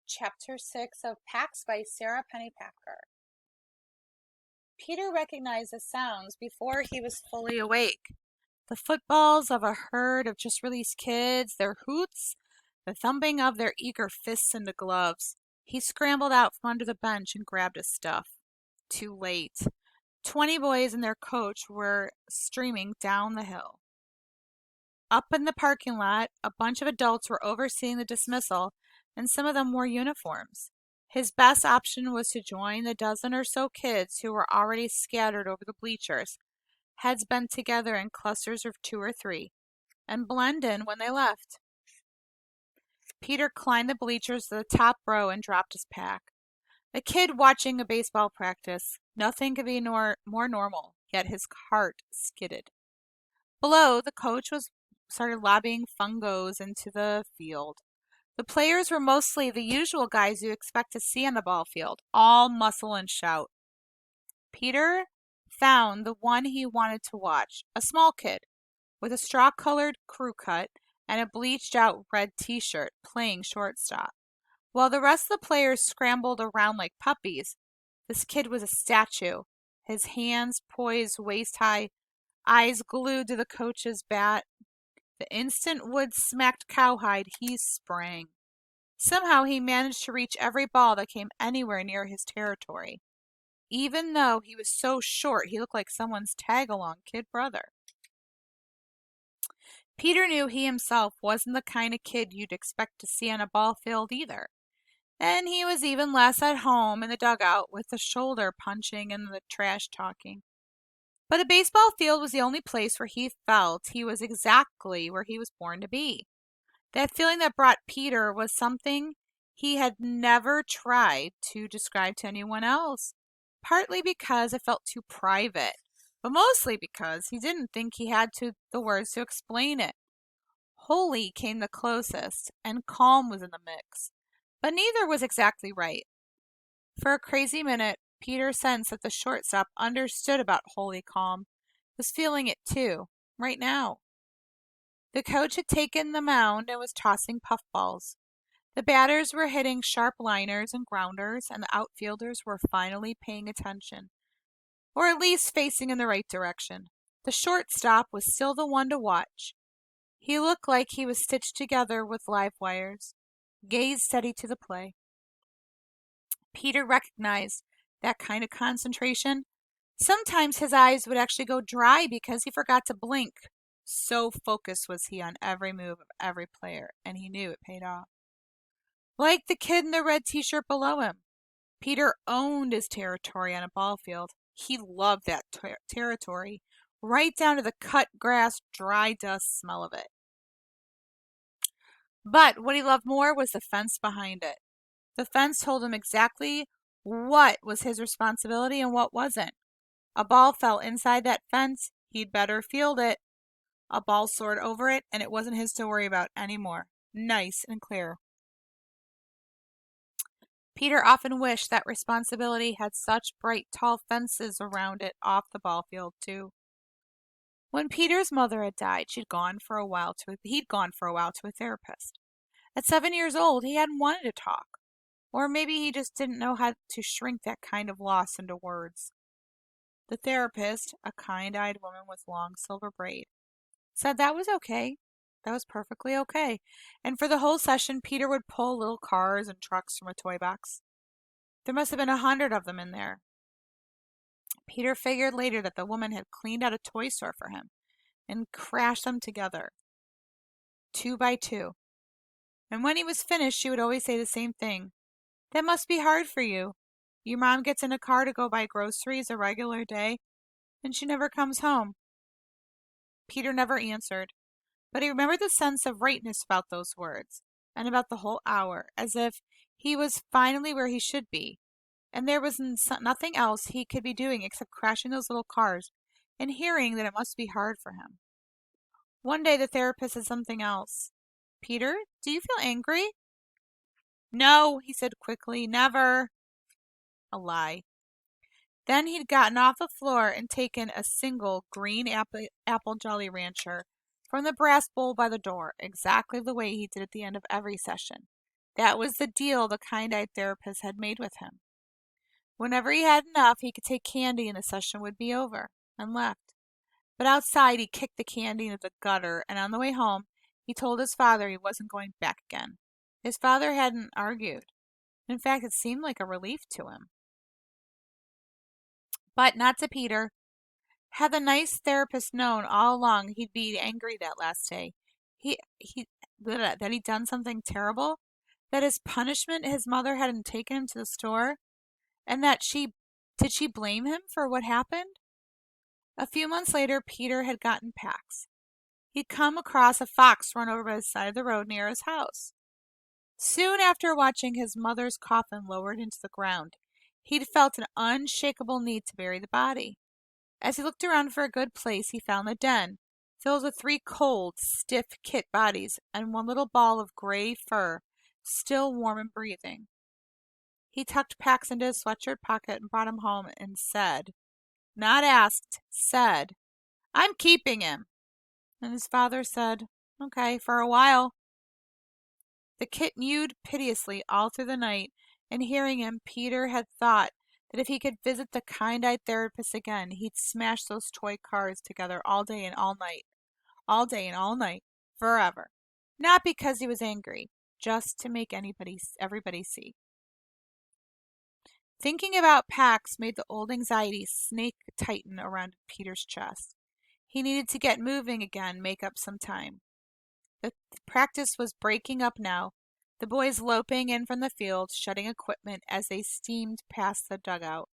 Chapter 6 of Pax by Sarah Pennypacker. Peter recognized the sounds before he was fully awake. The footballs of a herd of just released kids, their hoots, the thumping of their eager fists into gloves. He scrambled out from under the bench and grabbed his stuff. Too late. 20 boys and their coach were streaming down the hill. Up in the parking lot, a bunch of adults were overseeing the dismissal, and some of them wore uniforms. His best option was to join the dozen or so kids who were already scattered over the bleachers, heads bent together in clusters of 2 or 3, and blend in when they left. Peter climbed the bleachers to the top row and dropped his pack. A kid watching a baseball practice. Nothing could be more normal, yet his heart skidded. Below, the coach started lobbing fungos into the field. The players were mostly the usual guys you expect to see on the ball field, all muscle and shout. Peter found the one he wanted to watch, a small kid with a straw-colored crew cut and a bleached-out red t-shirt, playing shortstop. While the rest of the players scrambled around like puppies, this kid was a statue, his hands poised waist-high, eyes glued to the coach's bat. The instant Wood smacked Cowhide, he sprang. Somehow he managed to reach every ball that came anywhere near his territory. Even though he was so short, he looked like someone's tag-along kid brother. Peter knew he himself wasn't the kind of kid you'd expect to see on a ball field either. And he was even less at home in the dugout with the shoulder punching and the trash talking. But a baseball field was the only place where he felt he was exactly where he was born to be. That feeling that brought Peter was something he had never tried to describe to anyone else, partly because it felt too private, but mostly because he didn't think he had the words to explain it. Holy came the closest, and calm was in the mix, but neither was exactly right. For a crazy minute, Peter sensed that the shortstop understood about holy calm, was feeling it too, right now. The coach had taken the mound and was tossing puffballs. The batters were hitting sharp liners and grounders, and the outfielders were finally paying attention, or at least facing in the right direction. The shortstop was still the one to watch. He looked like he was stitched together with live wires, gaze steady to the play. Peter recognized that kind of concentration. Sometimes his eyes would actually go dry because he forgot to blink. So focused was he on every move of every player, and he knew it paid off. Like the kid in the red t-shirt below him, Peter owned his territory on a ball field. He loved that territory, right down to the cut grass, dry dust smell of it. But what he loved more was the fence behind it. The fence told him exactly what was his responsibility and what wasn't. A ball fell inside that fence, he'd better field it. A ball soared over it, and it wasn't his to worry about anymore. Nice and clear. Peter often wished that responsibility had such bright, tall fences around it off the ball field, too. When Peter's mother had died, he'd gone for a while to a therapist. At 7 years old, he hadn't wanted to talk. Or maybe he just didn't know how to shrink that kind of loss into words. The therapist, a kind-eyed woman with long silver braid, said that was okay. That was perfectly okay. And for the whole session, Peter would pull little cars and trucks from a toy box. There must have been 100 of them in there. Peter figured later that the woman had cleaned out a toy store for him and crashed them together, 2 by 2. And when he was finished, she would always say the same thing. That must be hard for you. Your mom gets in a car to go buy groceries a regular day, and she never comes home. Peter never answered, but he remembered the sense of rightness about those words, and about the whole hour, as if he was finally where he should be, and there was nothing else he could be doing except crashing those little cars, and hearing that it must be hard for him. One day the therapist said something else. Peter, do you feel angry? No, he said quickly, never. A lie. Then he'd gotten off the floor and taken a single green apple Jolly Rancher from the brass bowl by the door, exactly the way he did at the end of every session. That was the deal the kind-eyed therapist had made with him. Whenever he had enough, he could take candy and the session would be over, and left. But outside, he kicked the candy into the gutter, and on the way home, he told his father he wasn't going back again. His father hadn't argued. In fact, it seemed like a relief to him. But not to Peter. Had the nice therapist known all along he'd be angry that last day, that he'd done something terrible, that his punishment his mother hadn't taken him to the store, and did she blame him for what happened? A few months later, Peter had gotten Pax. He'd come across a fox run over by the side of the road near his house. Soon after watching his mother's coffin lowered into the ground, he'd felt an unshakable need to bury the body. As he looked around for a good place, he found the den, filled with 3 cold, stiff kit bodies and one little ball of gray fur, still warm and breathing. He tucked Pax into his sweatshirt pocket and brought him home and said, not asked, said, I'm keeping him. And his father said, okay, for a while. The kit mewed piteously all through the night, and hearing him, Peter had thought that if he could visit the kind-eyed therapist again, he'd smash those toy cars together all day and all night, forever. Not because he was angry, just to make everybody see. Thinking about Pax made the old anxiety snake tighten around Peter's chest. He needed to get moving again, make up some time. The practice was breaking up now, the boys loping in from the field, shutting equipment as they steamed past the dugout.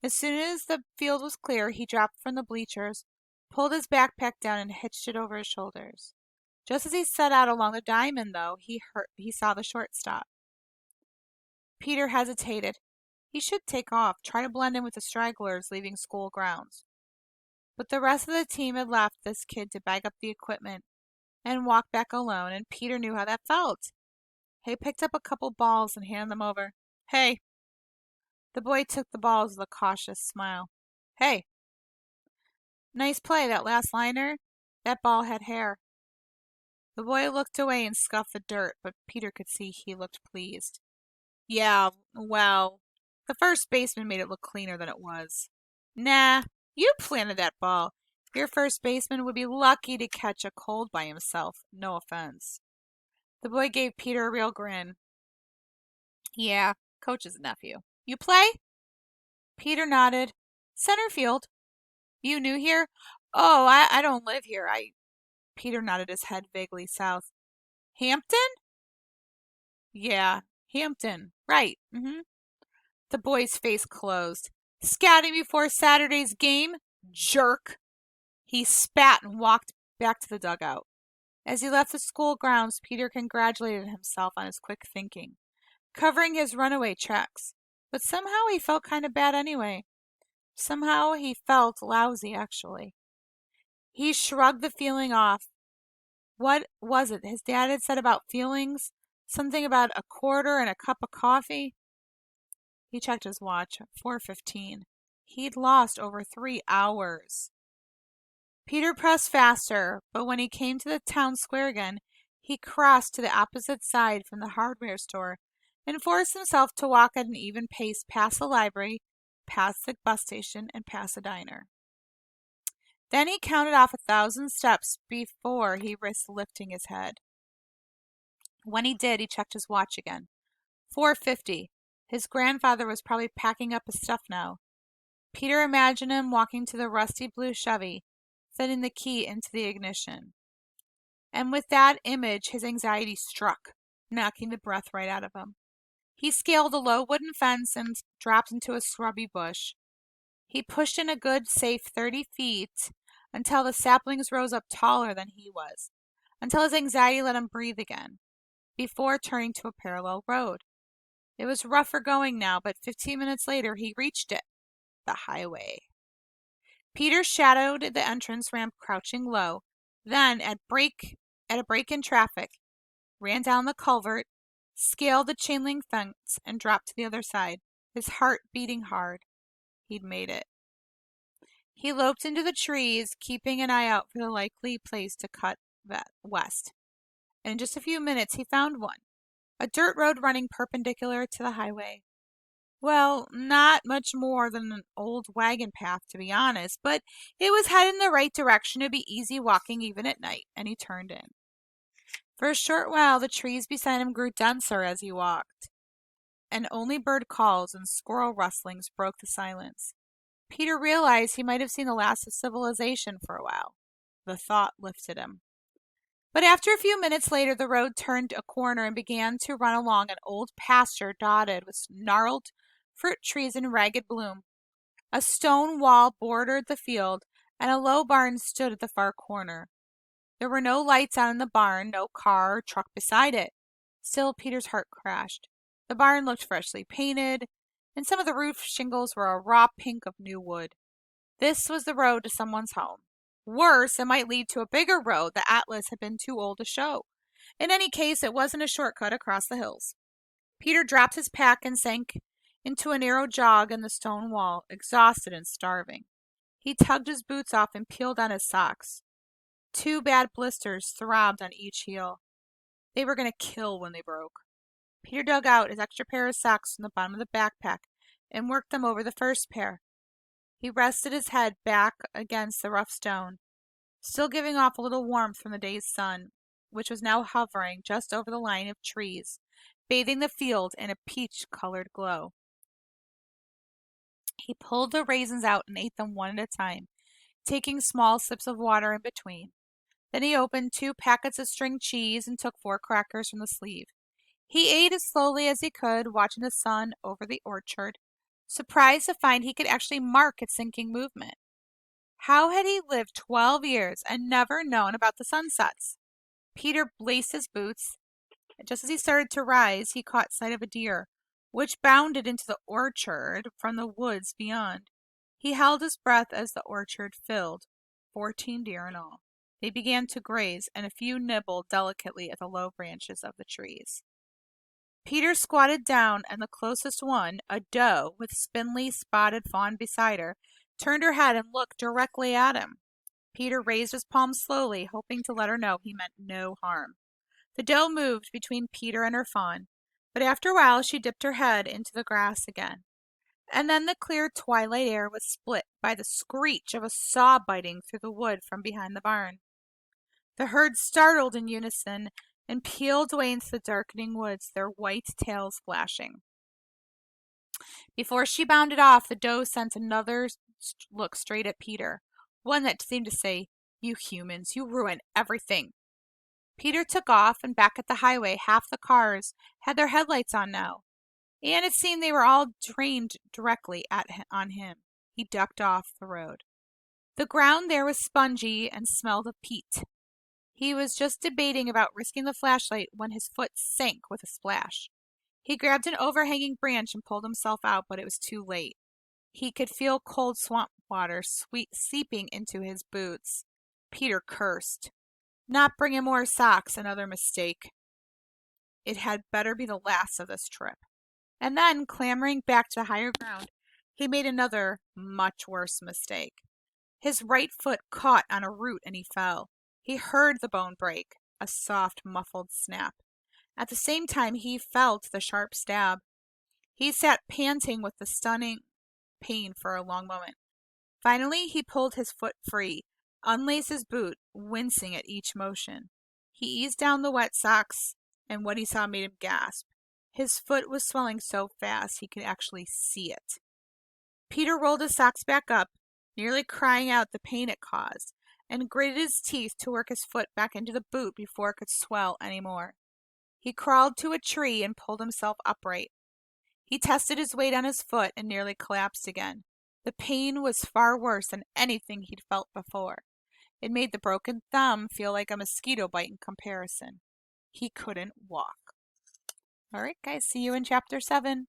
As soon as the field was clear, he dropped from the bleachers, pulled his backpack down, and hitched it over his shoulders. Just as he set out along the diamond, though, he saw the shortstop. Peter hesitated. He should take off, try to blend in with the stragglers leaving school grounds. But the rest of the team had left this kid to bag up the equipment and walk back alone, and Peter knew how that felt. He picked up a couple balls and handed them over. Hey. The boy took the balls with a cautious smile. Hey. Nice play, that last liner. That ball had hair. The boy looked away and scuffed the dirt, but Peter could see he looked pleased. Yeah, well, the first baseman made it look cleaner than it was. Nah, you planted that ball. Your first baseman would be lucky to catch a cold by himself. No offense. The boy gave Peter a real grin. Yeah, coach's nephew. You play? Peter nodded. Center field. You new here? Oh, I don't live here. Peter nodded his head vaguely south. Hampton? Yeah, Hampton. Right. The boy's face closed. Scouting before Saturday's game? Jerk. He spat and walked back to the dugout. As he left the school grounds, Peter congratulated himself on his quick thinking, covering his runaway tracks. But somehow he felt kind of bad anyway. Somehow he felt lousy, actually. He shrugged the feeling off. What was it his dad had said about feelings? Something about a quarter and a cup of coffee? He checked his watch. 4:15. He'd lost over 3 hours. Peter pressed faster, but when he came to the town square again, he crossed to the opposite side from the hardware store and forced himself to walk at an even pace past the library, past the bus station, and past the diner. Then he counted off 1,000 steps before he risked lifting his head. When he did, he checked his watch again. 4:50. His grandfather was probably packing up his stuff now. Peter imagined him walking to the rusty blue Chevy, setting the key into the ignition. And with that image, his anxiety struck, knocking the breath right out of him. He scaled a low wooden fence and dropped into a scrubby bush. He pushed in a good, safe 30 feet until the saplings rose up taller than he was, until his anxiety let him breathe again, before turning to a parallel road. It was rougher going now, but 15 minutes later he reached it, the highway. Peter shadowed the entrance ramp crouching low, then at a break in traffic, ran down the culvert, scaled the chain link fence, and dropped to the other side, his heart beating hard. He'd made it. He loped into the trees, keeping an eye out for the likely place to cut west. And in just a few minutes he found one. a dirt road running perpendicular to the highway. Well, not much more than an old wagon path, to be honest, but it was headed in the right direction to be easy walking even at night, and he turned in. For a short while, the trees beside him grew denser as he walked, and only bird calls and squirrel rustlings broke the silence. Peter realized he might have seen the last of civilization for a while. The thought lifted him. But after a few minutes later, the road turned a corner and began to run along an old pasture dotted with gnarled fruit trees in ragged bloom. A stone wall bordered the field, and a low barn stood at the far corner. There were no lights on in the barn, no car or truck beside it. Still, Peter's heart crashed. The barn looked freshly painted, and some of the roof shingles were a raw pink of new wood. This was the road to someone's home. Worse, it might lead to a bigger road the atlas had been too old to show. In any case, it wasn't a shortcut across the hills. Peter dropped his pack and sank into a narrow jog in the stone wall, exhausted and starving. He tugged his boots off and peeled on his socks. 2 bad blisters throbbed on each heel. They were going to kill when they broke. Peter dug out his extra pair of socks from the bottom of the backpack and worked them over the first pair. He rested his head back against the rough stone, still giving off a little warmth from the day's sun, which was now hovering just over the line of trees, bathing the field in a peach-colored glow. He pulled the raisins out and ate them one at a time, taking small sips of water in between. Then he opened 2 packets of string cheese and took 4 crackers from the sleeve. He ate as slowly as he could, watching the sun over the orchard, surprised to find he could actually mark its sinking movement. How had he lived 12 years and never known about the sunsets? Peter laced his boots, and just as he started to rise, he caught sight of a deer, which bounded into the orchard from the woods beyond. He held his breath as the orchard filled, 14 deer in all. They began to graze, and a few nibbled delicately at the low branches of the trees. Peter squatted down, and the closest one, a doe with spindly spotted fawn beside her, turned her head and looked directly at him. Peter raised his palm slowly, hoping to let her know he meant no harm. The doe moved between Peter and her fawn, but after a while she dipped her head into the grass again. And then the clear twilight air was split by the screech of a saw biting through the wood from behind the barn. The herd startled in unison and peeled away into the darkening woods, their white tails flashing. Before she bounded off, the doe sent another look straight at Peter, one that seemed to say, "You humans, you ruin everything." Peter took off, and back at the highway, half the cars had their headlights on now, and it seemed they were all trained directly on him. He ducked off the road. The ground there was spongy and smelled of peat. He was just debating about risking the flashlight when his foot sank with a splash. He grabbed an overhanging branch and pulled himself out, but it was too late. He could feel cold swamp water seeping into his boots. Peter cursed. Not bringing more socks, another mistake. It had better be the last of this trip. And then, clambering back to higher ground, he made another, much worse mistake. His right foot caught on a root and he fell. He heard the bone break, a soft, muffled snap. At the same time, he felt the sharp stab. He sat panting with the stunning pain for a long moment. Finally, he pulled his foot free, unlaced his boot, wincing at each motion. He eased down the wet socks, and what he saw made him gasp. His foot was swelling so fast he could actually see it. Peter rolled his socks back up, nearly crying out the pain it caused, and gritted his teeth to work his foot back into the boot before it could swell any more. He crawled to a tree and pulled himself upright. He tested his weight on his foot and nearly collapsed again. The pain was far worse than anything he'd felt before. It made the broken thumb feel like a mosquito bite in comparison. He couldn't walk. All right, guys, see you in Chapter 7.